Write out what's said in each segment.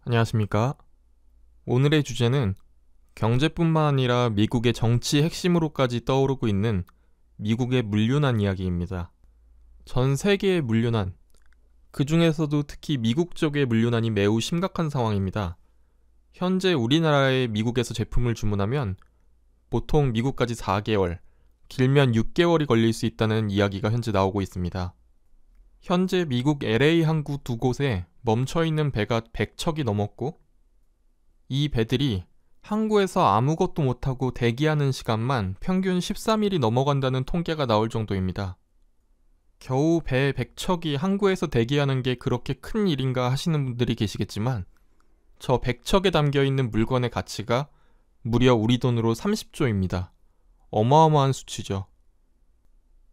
안녕하십니까? 오늘의 주제는 경제뿐만 아니라 미국의 정치 핵심으로까지 떠오르고 있는 미국의 물류난 이야기입니다. 전 세계의 물류난, 그 중에서도 특히 미국 쪽의 물류난이 매우 심각한 상황입니다. 현재 우리나라에 미국에서 제품을 주문하면 보통 미국까지 4개월, 길면 6개월이 걸릴 수 있다는 이야기가 현재 나오고 있습니다. 현재 미국 LA 항구 두 곳에 멈춰있는 배가 100척이 넘었고, 이 배들이 항구에서 아무것도 못하고 대기하는 시간만 평균 13일이 넘어간다는 통계가 나올 정도입니다. 겨우 배 100척이 항구에서 대기하는 게 그렇게 큰 일인가 하시는 분들이 계시겠지만, 저 100척에 담겨있는 물건의 가치가 무려 우리 돈으로 30조입니다. 어마어마한 수치죠.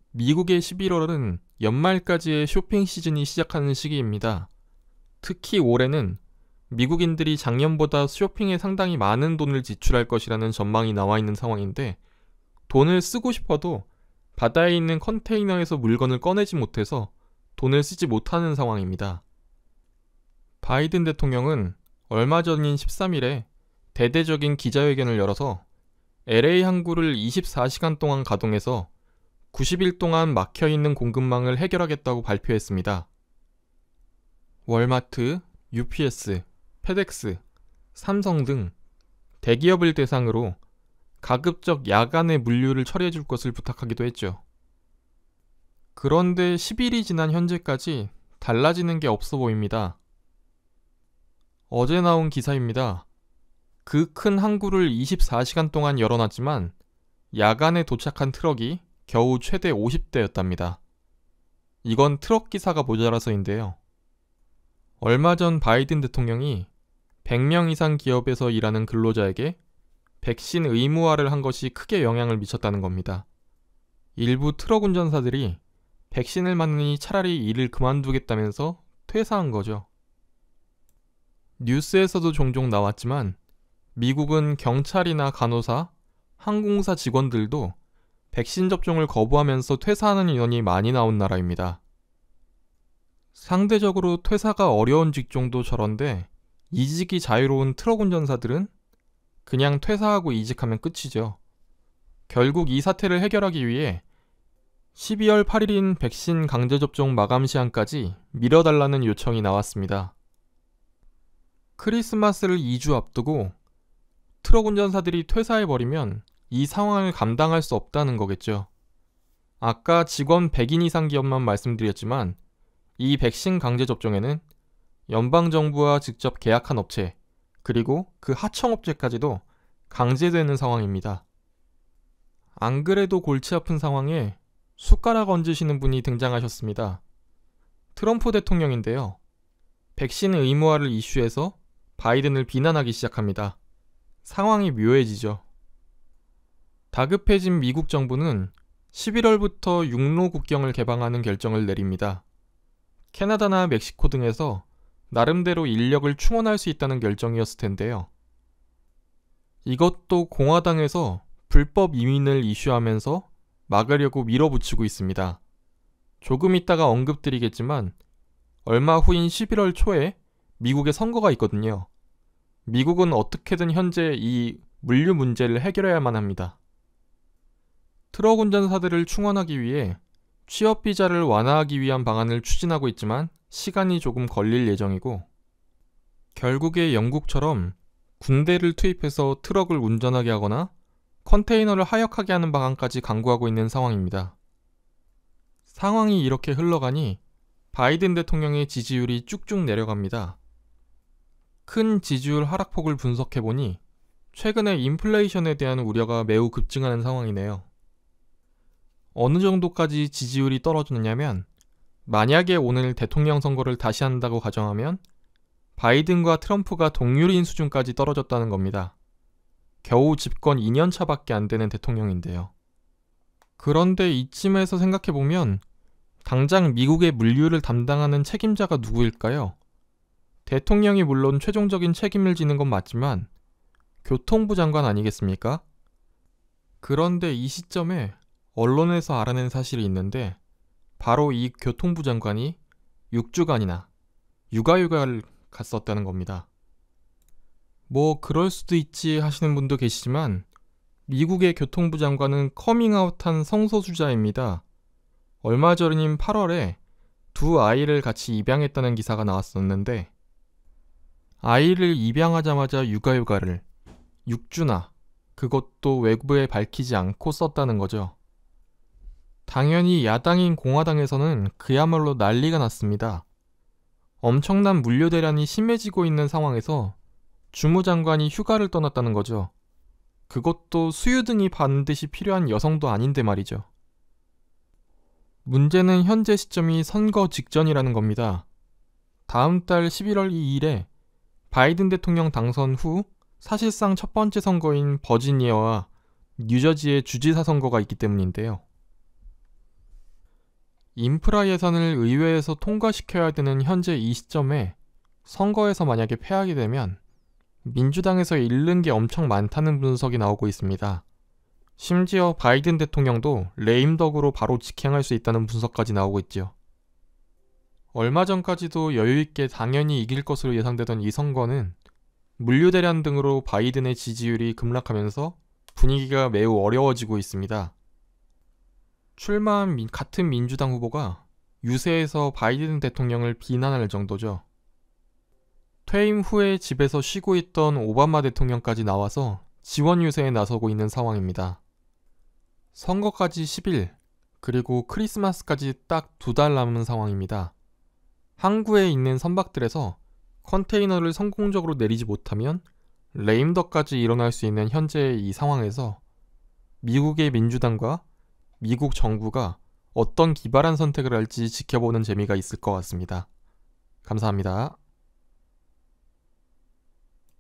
미국의 11월은 연말까지의 쇼핑 시즌이 시작하는 시기입니다. 특히 올해는 미국인들이 작년보다 쇼핑에 상당히 많은 돈을 지출할 것이라는 전망이 나와 있는 상황인데, 돈을 쓰고 싶어도 바다에 있는 컨테이너에서 물건을 꺼내지 못해서 돈을 쓰지 못하는 상황입니다. 바이든 대통령은 얼마 전인 13일에 대대적인 기자회견을 열어서 LA 항구를 24시간 동안 가동해서 90일 동안 막혀있는 공급망을 해결하겠다고 발표했습니다. 월마트, UPS, 페덱스, 삼성 등 대기업을 대상으로 가급적 야간에 물류를 처리해줄 것을 부탁하기도 했죠. 그런데 10일이 지난 현재까지 달라지는 게 없어 보입니다. 어제 나온 기사입니다. 그 큰 항구를 24시간 동안 열어놨지만 야간에 도착한 트럭이 겨우 최대 50대였답니다. 이건 트럭 기사가 모자라서인데요. 얼마 전 바이든 대통령이 100명 이상 기업에서 일하는 근로자에게 백신 의무화를 한 것이 크게 영향을 미쳤다는 겁니다. 일부 트럭 운전사들이 백신을 맞느니 차라리 일을 그만두겠다면서 퇴사한 거죠. 뉴스에서도 종종 나왔지만 미국은 경찰이나 간호사, 항공사 직원들도 백신 접종을 거부하면서 퇴사하는 인원이 많이 나온 나라입니다. 상대적으로 퇴사가 어려운 직종도 저런데 이직이 자유로운 트럭 운전사들은 그냥 퇴사하고 이직하면 끝이죠. 결국 이 사태를 해결하기 위해 12월 8일인 백신 강제접종 마감 시한까지 미뤄달라는 요청이 나왔습니다. 크리스마스를 2주 앞두고 트럭 운전사들이 퇴사해버리면 이 상황을 감당할 수 없다는 거겠죠. 아까 직원 100인 이상 기업만 말씀드렸지만 이 백신 강제접종에는 연방정부와 직접 계약한 업체, 그리고 그 하청업체까지도 강제되는 상황입니다. 안 그래도 골치 아픈 상황에 숟가락 얹으시는 분이 등장하셨습니다. 트럼프 대통령인데요. 백신 의무화를 이슈해서 바이든을 비난하기 시작합니다. 상황이 묘해지죠. 다급해진 미국 정부는 11월부터 육로 국경을 개방하는 결정을 내립니다. 캐나다나 멕시코 등에서 나름대로 인력을 충원할 수 있다는 결정이었을 텐데요. 이것도 공화당에서 불법 이민을 이슈하면서 막으려고 밀어붙이고 있습니다. 조금 있다가 언급드리겠지만 얼마 후인 11월 초에 미국에 선거가 있거든요. 미국은 어떻게든 현재 이 물류 문제를 해결해야만 합니다. 트럭 운전사들을 충원하기 위해 취업 비자를 완화하기 위한 방안을 추진하고 있지만 시간이 조금 걸릴 예정이고, 결국에 영국처럼 군대를 투입해서 트럭을 운전하게 하거나 컨테이너를 하역하게 하는 방안까지 강구하고 있는 상황입니다. 상황이 이렇게 흘러가니 바이든 대통령의 지지율이 쭉쭉 내려갑니다. 큰 지지율 하락폭을 분석해보니 최근에 인플레이션에 대한 우려가 매우 급증하는 상황이네요. 어느 정도까지 지지율이 떨어지느냐면, 만약에 오늘 대통령 선거를 다시 한다고 가정하면 바이든과 트럼프가 동률인 수준까지 떨어졌다는 겁니다. 겨우 집권 2년차밖에 안 되는 대통령인데요. 그런데 이쯤에서 생각해보면 당장 미국의 물류를 담당하는 책임자가 누구일까요? 대통령이 물론 최종적인 책임을 지는 건 맞지만 교통부 장관 아니겠습니까? 그런데 이 시점에 언론에서 알아낸 사실이 있는데, 바로 이 교통부 장관이 6주간이나 육아휴가를 갔었다는 겁니다. 뭐 그럴 수도 있지 하시는 분도 계시지만 미국의 교통부 장관은 커밍아웃한 성소수자입니다. 얼마 전인 8월에 두 아이를 같이 입양했다는 기사가 나왔었는데 아이를 입양하자마자 육아휴가를 6주나 그것도 외부에 밝히지 않고 썼다는 거죠. 당연히 야당인 공화당에서는 그야말로 난리가 났습니다. 엄청난 물류 대란이 심해지고 있는 상황에서 주무장관이 휴가를 떠났다는 거죠. 그것도 수유 등이 반드시 필요한 여성도 아닌데 말이죠. 문제는 현재 시점이 선거 직전이라는 겁니다. 다음 달 11월 2일에 바이든 대통령 당선 후 사실상 첫 번째 선거인 버지니아와 뉴저지의 주지사 선거가 있기 때문인데요. 인프라 예산을 의회에서 통과시켜야 되는 현재 이 시점에 선거에서 만약에 패하게 되면 민주당에서 잃는 게 엄청 많다는 분석이 나오고 있습니다. 심지어 바이든 대통령도 레임덕으로 바로 직행할 수 있다는 분석까지 나오고 있죠. 얼마 전까지도 여유있게 당연히 이길 것으로 예상되던 이 선거는 물류 대란 등으로 바이든의 지지율이 급락하면서 분위기가 매우 어려워지고 있습니다. 출마한 같은 민주당 후보가 유세에서 바이든 대통령을 비난할 정도죠. 퇴임 후에 집에서 쉬고 있던 오바마 대통령까지 나와서 지원 유세에 나서고 있는 상황입니다. 선거까지 10일, 그리고 크리스마스까지 딱 2달 남은 상황입니다. 항구에 있는 선박들에서 컨테이너를 성공적으로 내리지 못하면 레임덕까지 일어날 수 있는 현재의 이 상황에서 미국의 민주당과 미국 정부가 어떤 기발한 선택을 할지 지켜보는 재미가 있을 것 같습니다. 감사합니다.